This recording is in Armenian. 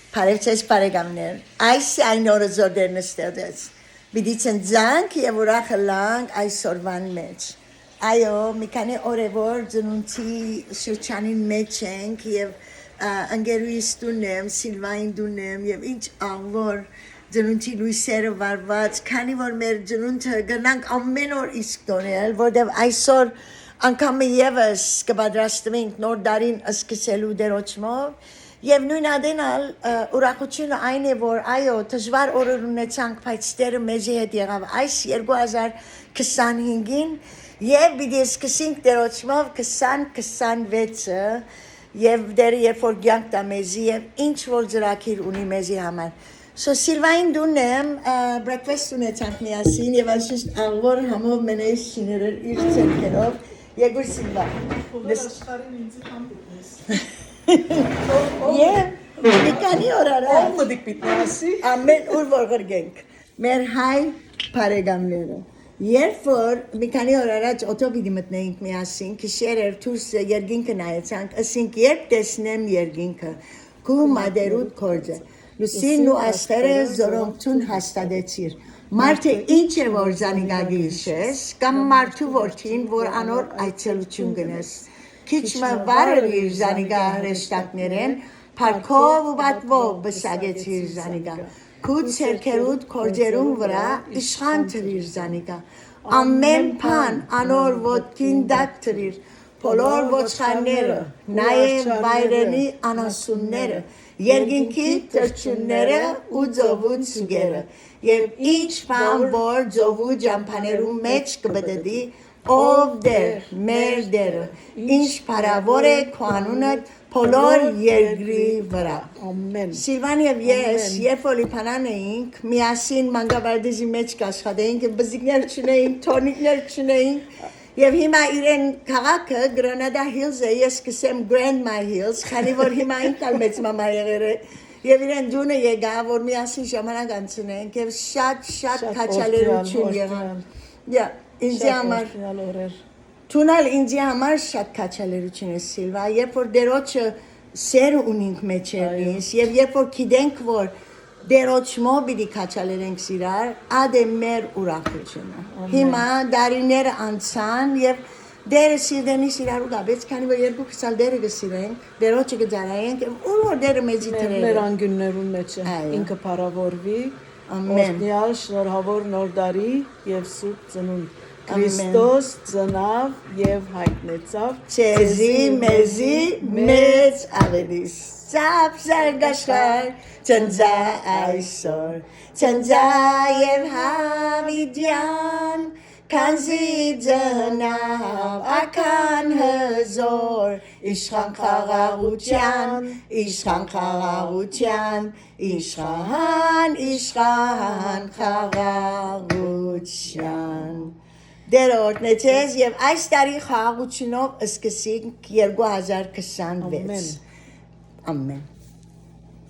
Բարևձեզ բարեկամներ, այս այն օրը զորդերն ստեղծեց, պիտի ցնցանք եւ ուրախ լանք այսօրվան մեջ։ Այո, մի քանի օր է որ ծնունդի շրջանին մեջ ենք եւ ընկերուհիս դունեմ, Սիլվային դունեմ եւ ինչ աղոր ծնունդի լույսերը վարված, քանի որ մեր ծնունդը գնանք ամեն օր իսկ տոնել, որտեղ այսօր անգամ եւս կպատրաստվենք նոր տարին սկսելու դերոճմով Եվ նույն ադենալ ուրախությունը այն է, որ այո, դժվար օրեր ունեցանք, բայց Տերը մեզի հետ եղավ այս 2025-ին եւ պիտի սկսենք դերոճմով 2026-ը եւ դերը երբ որ կյանք տա մեզի եւ ինչ որ ծրագիր ունի մեզի համար։ So Սիլվային դունեմ breakfast ունեցանք միասին եւ անշուշտ աղոր համով մենես շիներեր իր ցերկերով Եգուր Սիլվա։ Աշխարհին ինձ համբուրես։ Եվ մի քանի օր առաջ մտիկ պիտի ասի ամեն օր որ գրգենք մեր հայ բարեկամները երբ որ մի քանի օր առաջ օտոբիդի մտնեինք միասին քիշերեր դուրս երկինքը նայեցանք ասինք երբ տեսնեմ երկինքը քու մադերուտ կորձը լուսին ու աստերը զորոմտուն հաստատեցիր Մարդը ինչ է որ զանիգագի իշես կամ մարդու որդին որ անոր այցելություն գնես Քիչմը վարիր զանիգա հրեշտակներեն, պարքով ու բատվով բսագեցիր զանիգա, կուտ սերքերուտ կորձերուն վրա իշխան թրիր զանիգա, ամեն պան անոր ոտքին դակ թրիր, բոլոր ոչխարները, նաև վայրենի անասունները, երգինքի թրջունները ու ձովու ծուգերը, և ինչ պան որ ձովու ճամփաներու մեջ կբդդի, Ով դեր, մեր դերը, ինչ պարավոր է քո անունդ բոլոր երկրի վրա։ Ամեն։ Սիլվան եւ ես, երբ որ լիբանան էինք, միասին մանկավարդեզի մեջ կաշխատեինք, բզիկներ չունեինք, թորնիկներ չունեինք, եւ հիմա իրեն քաղաքը Granada Hills-ը, ես կսեմ Grandma Hills, քանի որ հիմա ինքն մեծ մամա եղել է, եւ իրեն դունը եկա, որ միասին ժամանակ անցնենք եւ շատ քաչալերություն եղավ։ Ինձի համար Թունալ ինձի համար շատ քաչալերություն է Սիլվա, երբ որ դերոճը սեր ունենք մեջերից եւ երբ որ գիտենք որ դերոճմով պիտի քաչալերենք իրար, ադե մեր ուրախությունը։ Հիմա դարիները անցան եւ դերը սիրդենից իրարու գաբեց, քանի որ երկու քսալ դերը կսիրենք, դերոճը կձարայենք եւ ուր որ դերը մեջի դրել։ Մեր անգյուններուն մեջ է ինքը փառավորվի։ Ամեն։ Օրհնյալ շնորհավոր նոր տարի եւ սուրբ ծնունդ Քրիստոս ծնավ եւ հայտնեցավ Ցեզի մեզի մեծ ավելիս Ծապ զարգաշխար ծնձա այսօր ծնձա եւ հավիդյան Քանզի ծնավ ական հզոր Իշխան խաղաղության իշխան խաղաղության Դեր օրհնեցես եւ այս տարի խաղաղությունով սկսենք 2026 Ամեն